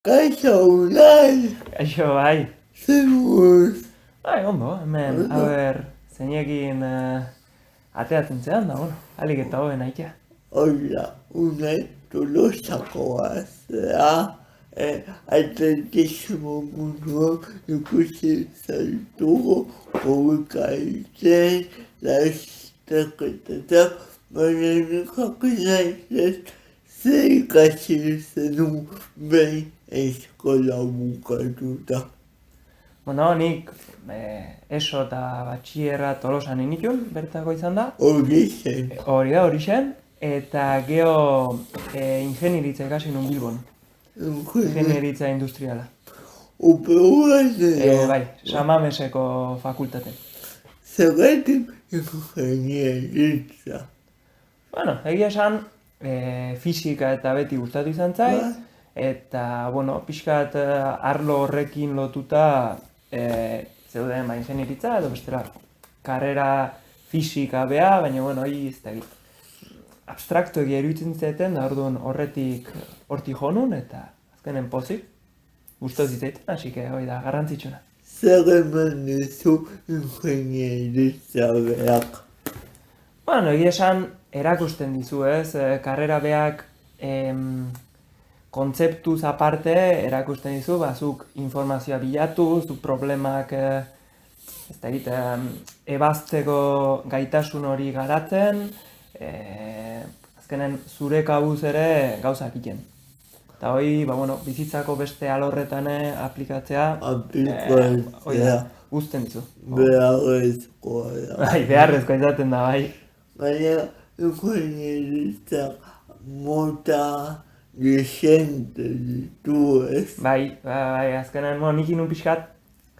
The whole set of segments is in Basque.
Kaixo, Unai! Kaixo, bai. Zer buruz? Bai, ondo, hemen, zeinekin ateatzen zean da, alik eta hoben aitea. Hola, Unai, Tolosakoa zera, atletismo munduan ikusi zaitugu, publikaitzen, lasterketetan, baina nikak nahi zer ikasi zenun behin eskola bukatuta. Bueno, nik ESO eta batxierra Tolosan initun, bertako izan da. Hori zen. Hori da, hori zen. Eta geho ingenieritza ikasi nun Bilbon. Ingenieritza industriala. UPU ez Bai, Samameseko fakultaten. Zergatik ingenieritza. Bueno, egia esan, fisika eta beti gustatu izan zai. Eta, pixkat arlo horrekin lotuta zeuden ingenieritza edo bestela karrera fisika beha, baina, hori ez da abstraktuegi eruditzen zeten, da orduan hortik jonun, eta azkenen pozik, gustatu zitzaiten, hasi que hori da garrantzitsuna. Zer eman duzu ingenieritza beak? Egia esan, erakusten dizu ez, karrera beak kontzeptuz aparte erakusten dizu, zuk informazioa bilatu, zuk problemak ebazteko gaitasun hori garatzen, azkenen zure kabuz ere gauzak egiten. Eta hori, bizitzako beste alorretan aplikatzea, guzten dizu. Beharrezkoa da. Bai, beharrezkoa izaten da, bai. Baina ingenieritza mota desente ditu ez. Bai, azkenen, nik inun pixkat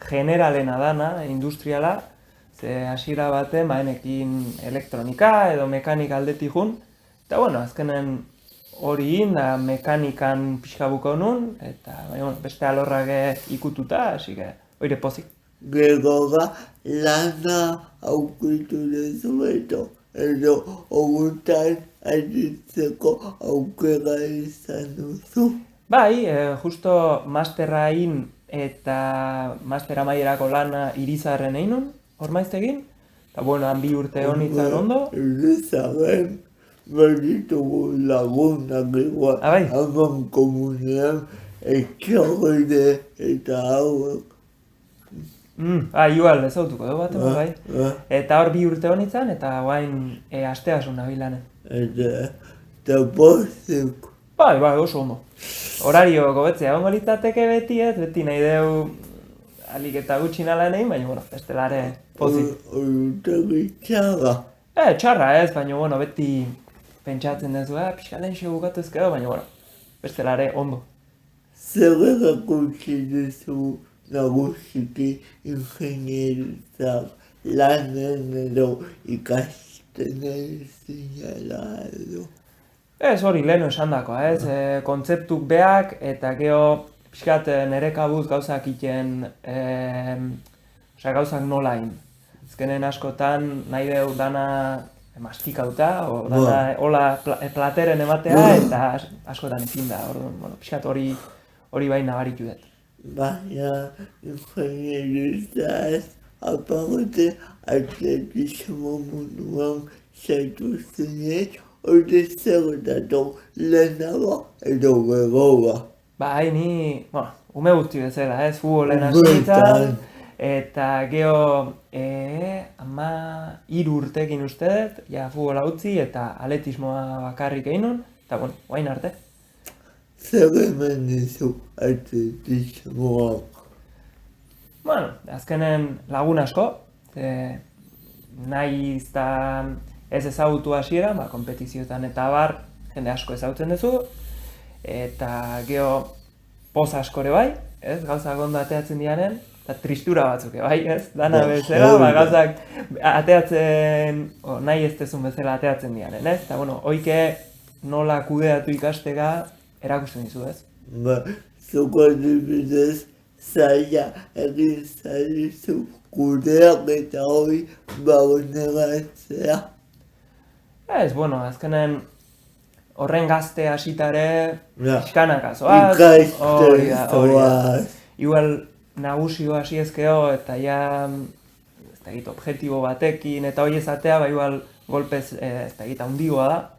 generalena dana, industriala, ze hasiera baten, enekin elektronika edo mekanika aldetik jun, eta azkenen hori da mekanikan pixka buko nun, eta beste alorrak ikututa, hasi que hori pozik. Gero lana aukitu dezu edo ogutan aditzeko aukera izan duzu. Bai, justo masterrain eta master amaierako lana Irizarren egin nun, ormaiztegin, eta han 2 urte honitzen ondo. Irizarren baditugu lagunak igual, haman komunean etxorride eta hauek. Igual, ezautuko dugu bat, bai. Eta hor 2 urte honitzen, eta guain asteasun nabilanen. Eta pozik. Bai, oso ondo. Horario gobetzea ongo litzateke beti ez, beti nahi deu alik eta gutxi nalan egin, baina, bestelare pozik. Horutegi txarra. Txarra ez, baina, beti pentsatzen dezu, pixka lehen xo bukatu ezkero, baina, bestelare ondo. Zer erakutsi duzu nagusiki ingenieritzak lanen edo ikasten zinela edo? Ez hori lehenu esan dakoa, ez, kontzeptuk beak eta geho pixkat nere kabuz gauzak iten, gauzak nola egin. Ezkenen askotan nahi deu dana mastikauta, dana hola plateren ematea eta askotan ezin da, pixkat hori bai nabaritu dut. Baina ingenieritza ez aparte atletismo munduan zaitu zinez, hori zer dato lehenago edo geroa. Bai, ni, ume guzti bezala, ez, futbolen hasitzen, eta geho 13 urtekin uste dut, futbola utzi eta atletismoa bakarrik egin nun, eta guain arte. Zer eman dizu atletismoak? Azkenen lagun asko, nahi izta ez ezagutu hasiera, konpetizioetan eta bar, jende asko ezagutzen duzu, eta geho poz askore bai, ez, gauzak ondo ateatzen dianen, eta tristura batzuk bai, ez, dana bezala, gauzak ateatzen, nahi ez dezun bezala ateatzen dianen, ez, eta oike nola kudeatu ikastega erakusten dizu, ez? Zuko adibidez, zaila egin zaizu kudeak eta hori bauneratzea. Ez, azkenen horren gazte hasitare Ja. pixkanaka zoaz. Ikasten zoaz. Igual nagusio hasi ezkeo eta ja, ez da egit, objektibo batekin eta hori ezatea, ba igual golpez, ez da egit, handigoa da.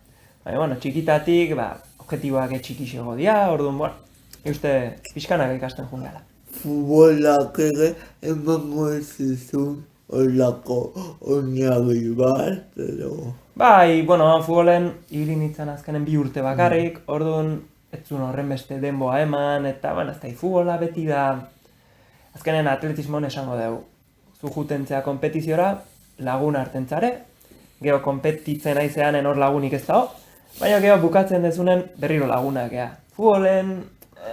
Baina, bueno, txikitatik, ba, objektiboak txikixego dira, orduan, bueno, uste pixkanaka ikasten joan gara. Futbolak ere emango zizun horlako oinarri bat, edo... Bai, bueno, futbolen ibili nintzen azkenen 2 urte bakarrik, orduan ez zuen horren beste denboa eman, eta, bueno, ez da, futbola beti da, azkenen atletismoan esango dugu. Zu jutentzea kompetiziora, lagun hartentzare, geho kompetitzen aizeanen hor lagunik ez dago, baina geho bukatzen dezunen berriro lagunak, gea. Futbolen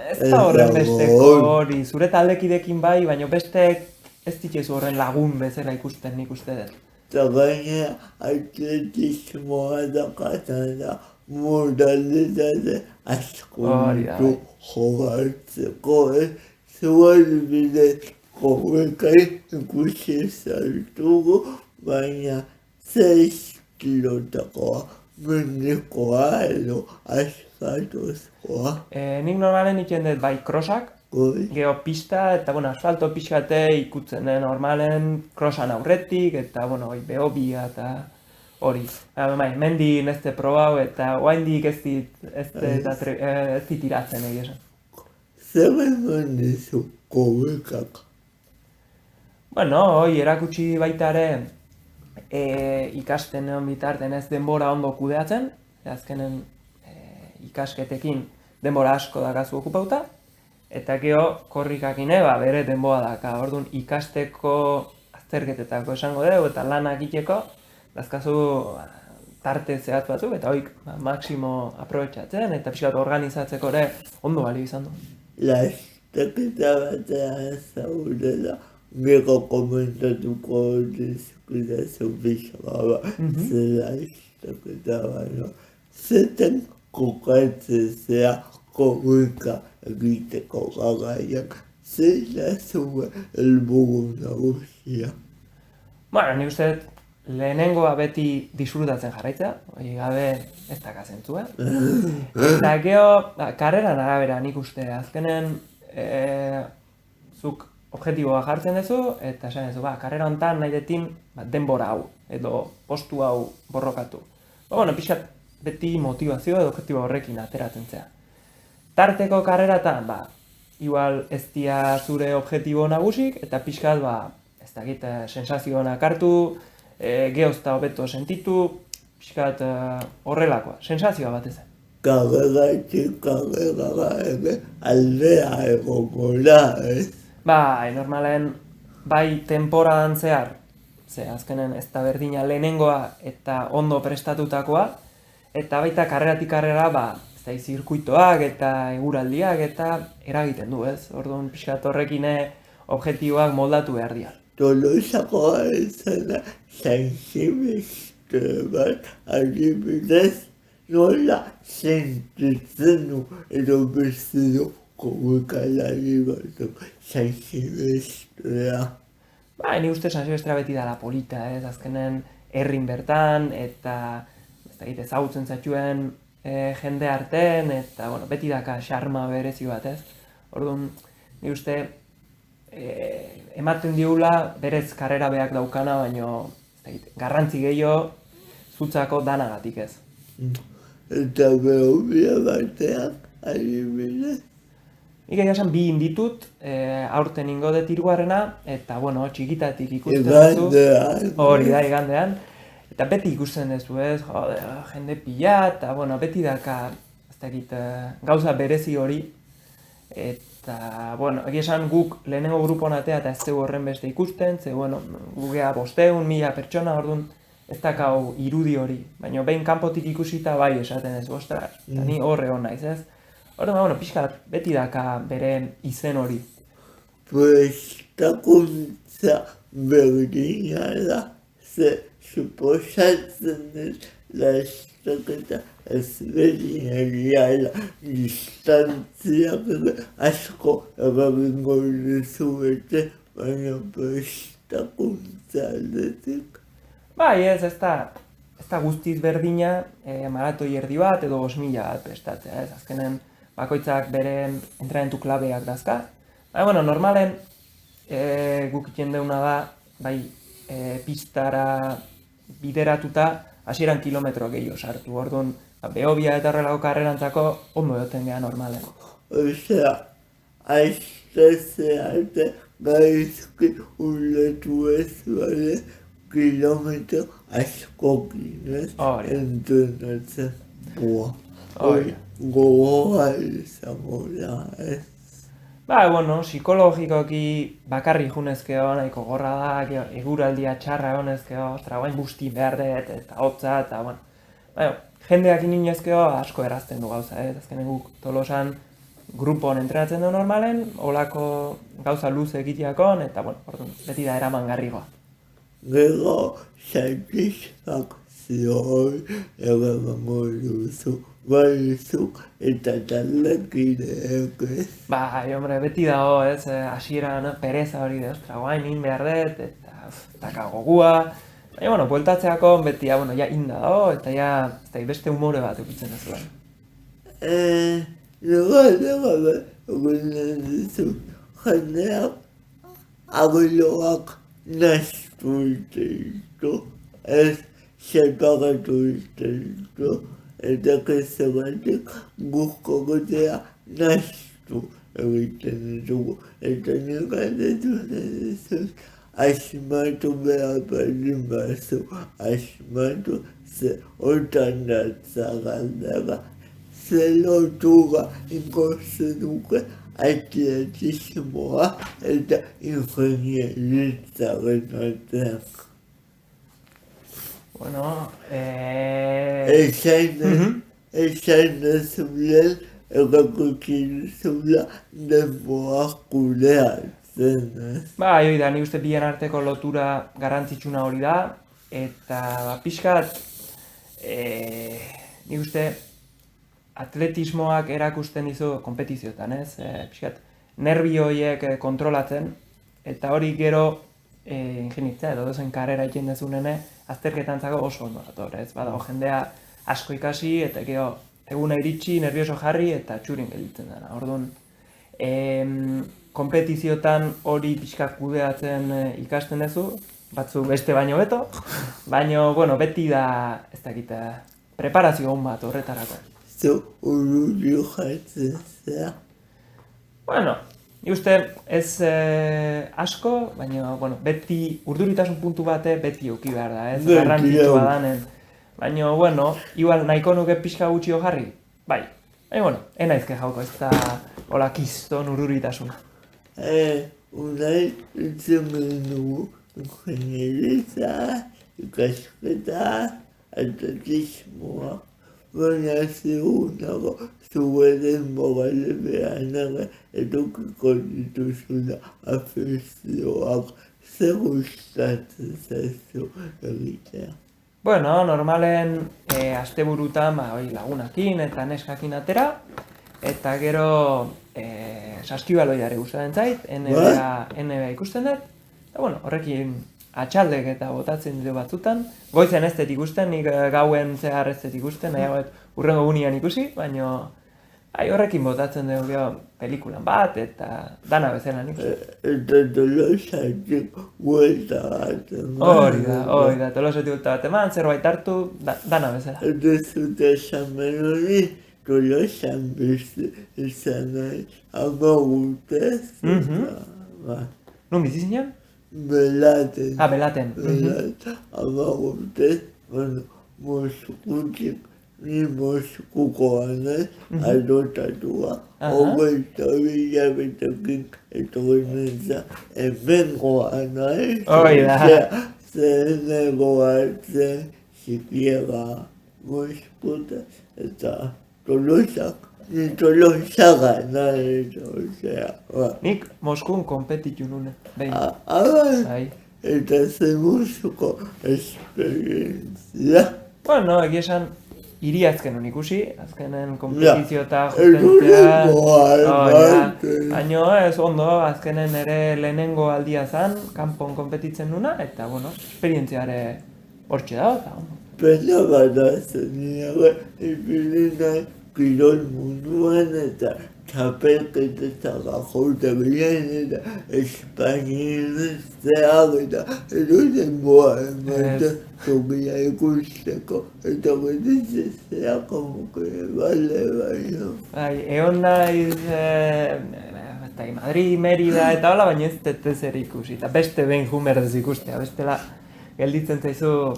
ez da horren besteko hori, zure taldekidekin bai, baina bestek ez ditzezu horren lagun bezala ikusten nik uste dut. Eta gainera atletismoa dakatzen da modalitate asko ditu jogartzeko, zuan bidez komekai ikusi zartugu, baina 6 kilotakoa mendikoa edo asfaltozkoa. Nik normalen itzen dut bai crossak, geho pista eta bueno, asfalto pixkate ikutzen den normalen crossan aurretik eta bueno, behobia eta hori. Bai, mendi neste probau eta oaindik ez dit iratzen egia esan. Zer eman dizu komekak? Bueno, hori erakutsi baita ere ikasten egon bitarten ez denbora ondo kudeatzen, azkenen ikasketekin denbora asko dakazu okupauta, eta geho korrikakine bere denboa daka. Orduan ikasteko azterketetako esango dugu eta lanak egiteko, dazkazu tarte zehatz batzuk eta hoik maksimo aprobetxatzen eta pixkat organizatzeko ere ondo balio izan du. Lasterketa batean zaudela, gero komentatuko dizkidazu pixka zela lasterketa baino. Zeten kokatzen zea korrika egiteko garaian, zela zuen helburu nagusia. Bueno, nik uste dut lehenengoa beti disfrutatzen jarraitzea, hori gabe ez dakazentzua. Eta geho, karreran arabera nik uste, azkenen zuk objektiboa jartzen duzu, eta esan duzu, karrera honetan nahi detin denbora hau, edo postu hau borrokatu. Bueno, pixkat beti motivazio edo objektibo horrekin ateratzen zea. Tarteko karreratan, igual ez dia zure objektibo nagusik, eta pixkat, ez dakit, sensazioanak hartu, geozta hobeto sentitu, pixkat horrelakoa, sensazioa batez. Karreratik karrera ere aldea egongo da, ez? Bai, normalen, bai temporadan zehar, ze azkenen ez da berdina lehenengoa eta ondo prestatutakoa, eta baita karreratik karrera, ez da zirkuitoak eta eguraldiak eta eragiten du, ez? Orduan pixkat horrekine objektiboak moldatu behar dira. Tolosakoa izan sensibilizte bat adibidez nola sentitzen du edo bezero komukalari batzuk sensibiliztea. Ni uste sensibiliztea beti dala polita, ez? Azkenen herrin bertan eta ezagutzen zaituen jende artean eta beti daka xarma berezi bat, ez? Orduan, ni uste ematen diula berez karrera beak daukana, baino garrantzi gehiago zutzako danagatik, ez. Eta behobia batean, adibidez? Nik egia esan 2 inditut, aurten ingo dut 3. eta, txikitatik ikusten duzu. Igandean. Hori da, igandean. Eta beti ikusten duzu, ez, jende pila, eta, beti daka, ez dakit, gauza berezi hori. Eta, egia esan guk lehenengo grupoan atea eta ez zeu horren beste ikusten, ze, gugea 500.000 pertsona, orduan, ez dakau irudi hori. Baina behin kanpotik ikusita bai esaten ez, ostras, eta ni horre hon naiz, ez? Orduan, pixkat beti daka bere izen hori. Prestakuntza berdina da, ze suposatzen ez lasterketa ezberdina dira distantziak asko eragingo dizuete, baina prestakuntza aldetik. Bai, ez da ez da guztiz berdina maratoi erdi bat edo 5.000 bat prestatzea, ez? Azkenen bakoitzak bere entrenamentu klabeak dazka. Baina, bueno, normalen guk iten deuna da, bai, pistara bideratuta hasieran kilometro gehiago sartu. Orduan, behobia eta horrelako karrerantzako ondo egoten geha normalen. Osea, aiztazeate gaizki uletu ez bale kilometro askokin, ez? Entrenatzen. Hori, gogoa izango da, ez? Ba, bueno, psikologikoki bakarri junezkeo, nahiko gorra da, eguraldia txarra honezkeo, ostra, guain busti behar dut, eta hotza, eta, bueno. Ba, jendeak ininezkeo asko erazten du gauza, azkenen guk Tolosan grupon entrenatzen du normalen, olako gauza luze egiteakon, eta, bueno, orduan, beti da eramangarrigoa. Gero, satisfakzioi eramango duzu. Baizuk eta taldekideak, ez? Bai, hombre, beti dago, ez, hasieran pereza hori, ostra, guain in behar dut, eta gogua. Baina, bueno, bueltatzeako beti, bueno, ja inda dago, eta ja, beste umore bat eukitzen ez duen. Gabe, egunen dizu, jendeak agiloak nastu iteizko, ez separatu iteizko. Eta kezabatek guzko gotea nastu egiten dugu. Eta negatetu nadezuz, asmatu behar baldin bazu, asmatu ze otan datzagaldara, ze lotura inkozenuke atletismoa eta ingenieritzaren artean. Bueno, esan zulen, erakutsi zula denboak kudeatzen, ez? Ba, hori da, ni uste bien arteko lotura garrantzitsuna hori da, eta pixkat, ni uste atletismoak erakusten dizu kompetizioetan, ez? Pixkat, nerbi horiek kontrolatzen, eta hori gero ingenitza edo dozen karrera egin dezunene, azterketantzako oso ondo dator, ez? Badago jendea asko ikasi, eta gero eguna iritsi, nervioso jarri, eta txurin gelditzen dena. Orduan, kompetizioetan hori pixkak kudeatzen ikasten duzu, batzu beste baino beto, baino, bueno, beti da, ez dakit, preparazio hon bat horretarako. Zu ururi jatzen zera? Bueno, ni uste ez asko, baina, bueno, beti urduritasun puntu bate beti euki behar da, ez? Garrantzitsua danen. Baina, bueno, igual nahiko nuke pixka gutxio jarri, bai. Baina, bueno, enaizke jauko, ez da hola kiston urduritasuna. Unai itzen dugu ingenieritza, ikasketa, atletismoa. Baina segunago zueren mogale behanaga edukiko dituzuna afizioak zer gustatzen zaizu egitea. Bueno, normalen asteburutan lagunakin eta neskakin atera, eta gero saskibaloiare gustatzen zait, NBA ikusten dut, eta bueno, horrekin atxaldek eta botatzen dira batzutan. Goizen ez dut ikusten, nik gauen zehar ez dut ikusten, nahiagoet urrengo gunian ikusi, baina horrekin botatzen dugu pelikulan bat, eta dana bezala nik. Eta Tolosatik guelta bat. Hori da, Tolosatik guelta bat eman, zerbait hartu, dana bezala. Eta zute esan hori, Tolosan beste izan nahi, ama gutez. Nun bizi zinean? Belaten. Belaten. Ama gutez, Moskutik, ni Moskukoan ez, adotatua. Hogeita bilabetekin etorneza hemengoan ez. Hori da. Zenegoan zen sikiera Moskuta eta Tolosak. Ni Tolosaga nahi, osea. Nik Moskun kompetitu nune, behin. Bai. Eta zemuzuko esperientzia. Bueno, egia esan, hiri azkenon ikusi, azkenen kompetizio eta justentzia. Baina ez ondo, azkenen ere lehenengo aldia zan, kanpon kompetitzen nuna, eta bueno, esperientziare hortxe da, eta ondo. pena bat azeniago, ipilina kirol munduan eta txapelketetara jauta bilen eta Espainizeak eta eroten boa ematen tokia ikusteko eta betizezea como que bale baino. Bai, egon naiz, Madrid, Merida eta hola, baina ez dut zer ikusi. Eta beste behin jumerdez ikustea, bestela gelditzen zaizu,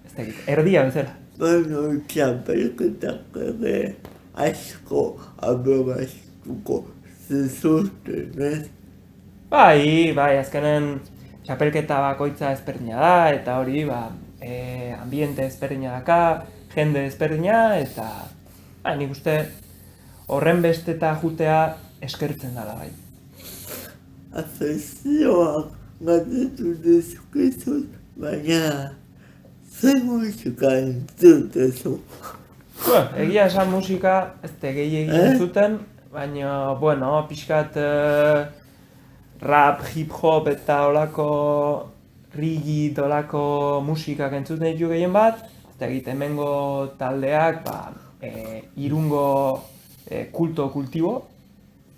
ez dakit, erdia bezala. Baina txapelketak ere asko aberastuko zezurten, ez? Bai, azkenen txapelketa bakoitza ezberdina da, eta hori, ambiente ezberdina daka, jende ezberdina, eta nik uste horren besteta jutea eskertzen dela bai. Afezioak gatetu dezkezut, baina zer musika entzutezu? Egia esan musika, ez da gehiegi entzuten, baina, pixkat rap, hip-hop eta olako rigid, olako musikak entzuten ditu gehien bat, ez da egiten hemengo taldeak, Irungo kulto kultibo,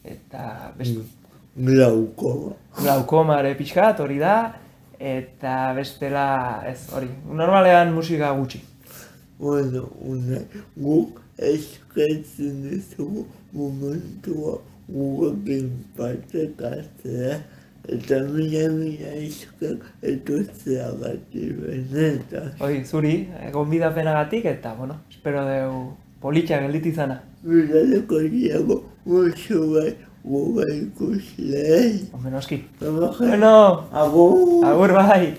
eta beste. Glaukoma. Glaukoma ere pixkat, hori da, eta bestela, ez, hori, normalean musika gutxi. Bueno, guk eskertzen dizugu momentua gurekin partekatzea eta mila esker etotzeagatik benetan. Hoi, zuri, gonbidapenagatik eta, espero deu politxak geldit izana. Biraleko diago, musu bai, guga ikusle. Hombre, noski. Bueno, agur! Agur bai!